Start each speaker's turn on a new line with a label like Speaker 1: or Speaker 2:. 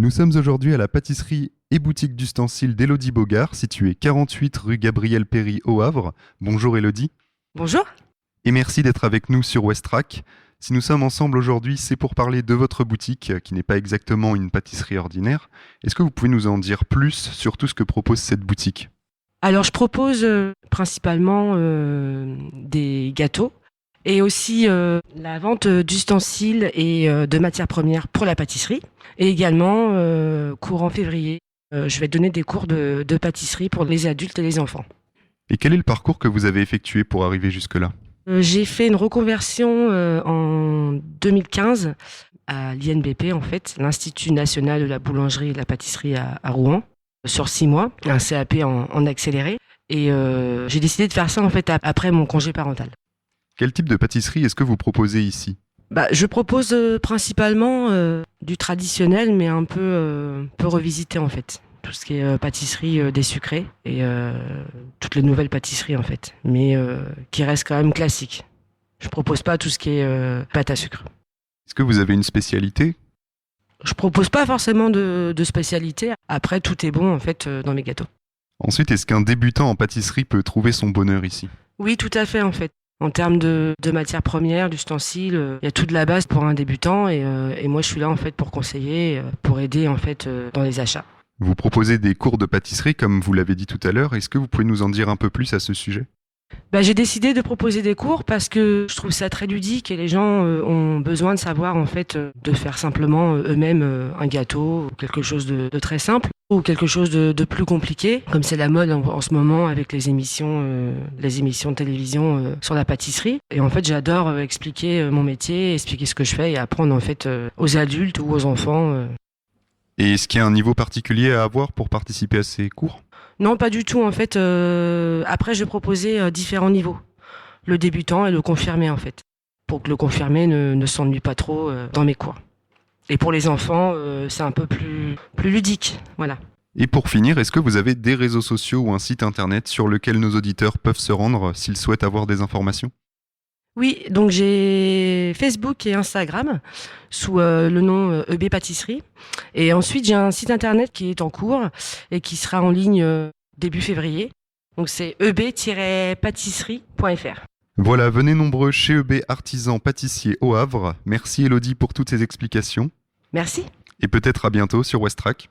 Speaker 1: Nous sommes aujourd'hui à la pâtisserie et boutique d'ustensiles d'Élodie Bogart, située 48 rue Gabriel Péri au Havre. Bonjour Élodie.
Speaker 2: Bonjour.
Speaker 1: Et merci d'être avec nous sur Westrack. Si nous sommes ensemble aujourd'hui, c'est pour parler de votre boutique, qui n'est pas exactement une pâtisserie ordinaire. Est-ce que vous pouvez nous en dire plus sur tout ce que propose cette boutique ?
Speaker 2: Alors je propose principalement des gâteaux et aussi la vente d'ustensiles et de matières premières pour la pâtisserie. Et également, courant février, je vais donner des cours de pâtisserie pour les adultes et les enfants.
Speaker 1: Et quel est le parcours que vous avez effectué pour arriver jusque-là ?
Speaker 2: J'ai fait une reconversion en 2015 à l'INBP, en fait, l'Institut national de la boulangerie et de la pâtisserie à Rouen, sur 6 mois, un CAP en accéléré. Et j'ai décidé de faire ça en fait après mon congé parental.
Speaker 1: Quel type de pâtisserie est-ce que vous proposez ici ?
Speaker 2: Je propose principalement du traditionnel, mais un peu revisité en fait. Tout ce qui est pâtisserie des sucrés et toutes les nouvelles pâtisseries en fait, mais qui restent quand même classiques. Je propose pas tout ce qui est pâte à sucre.
Speaker 1: Est-ce que vous avez une spécialité ?
Speaker 2: Je propose pas forcément de spécialité. Après, tout est bon en fait dans mes gâteaux.
Speaker 1: Ensuite, est-ce qu'un débutant en pâtisserie peut trouver son bonheur ici ?
Speaker 2: Oui, tout à fait en fait. En termes de matières premières, d'ustensiles, il y a tout de la base pour un débutant et moi je suis là en fait pour conseiller, pour aider en fait dans les achats.
Speaker 1: Vous proposez des cours de pâtisserie comme vous l'avez dit tout à l'heure. Est-ce que vous pouvez nous en dire un peu plus à ce sujet ?
Speaker 2: J'ai décidé de proposer des cours parce que je trouve ça très ludique et les gens ont besoin de savoir en fait de faire simplement eux-mêmes un gâteau ou quelque chose de très simple ou quelque chose de plus compliqué, comme c'est la mode en ce moment avec les émissions de télévision sur la pâtisserie. Et en fait, j'adore expliquer mon métier, expliquer ce que je fais et apprendre en fait aux adultes ou aux enfants.
Speaker 1: Et est-ce qu'il y a un niveau particulier à avoir pour participer à ces cours ?
Speaker 2: Non, pas du tout. En fait, après, j'ai proposé différents niveaux. Le débutant et le confirmé, en fait. Pour que le confirmé ne s'ennuie pas trop dans mes cours. Et pour les enfants, c'est un peu plus ludique. Voilà.
Speaker 1: Et pour finir, est-ce que vous avez des réseaux sociaux ou un site internet sur lequel nos auditeurs peuvent se rendre s'ils souhaitent avoir des informations ?
Speaker 2: Oui, donc j'ai Facebook et Instagram sous le nom EB Pâtisserie. Et ensuite, j'ai un site internet qui est en cours et qui sera en ligne début février. Donc c'est eb-pâtisserie.fr.
Speaker 1: Voilà, venez nombreux chez EB Artisan Pâtissier au Havre. Merci Élodie pour toutes ces explications.
Speaker 2: Merci.
Speaker 1: Et peut-être à bientôt sur Westrack.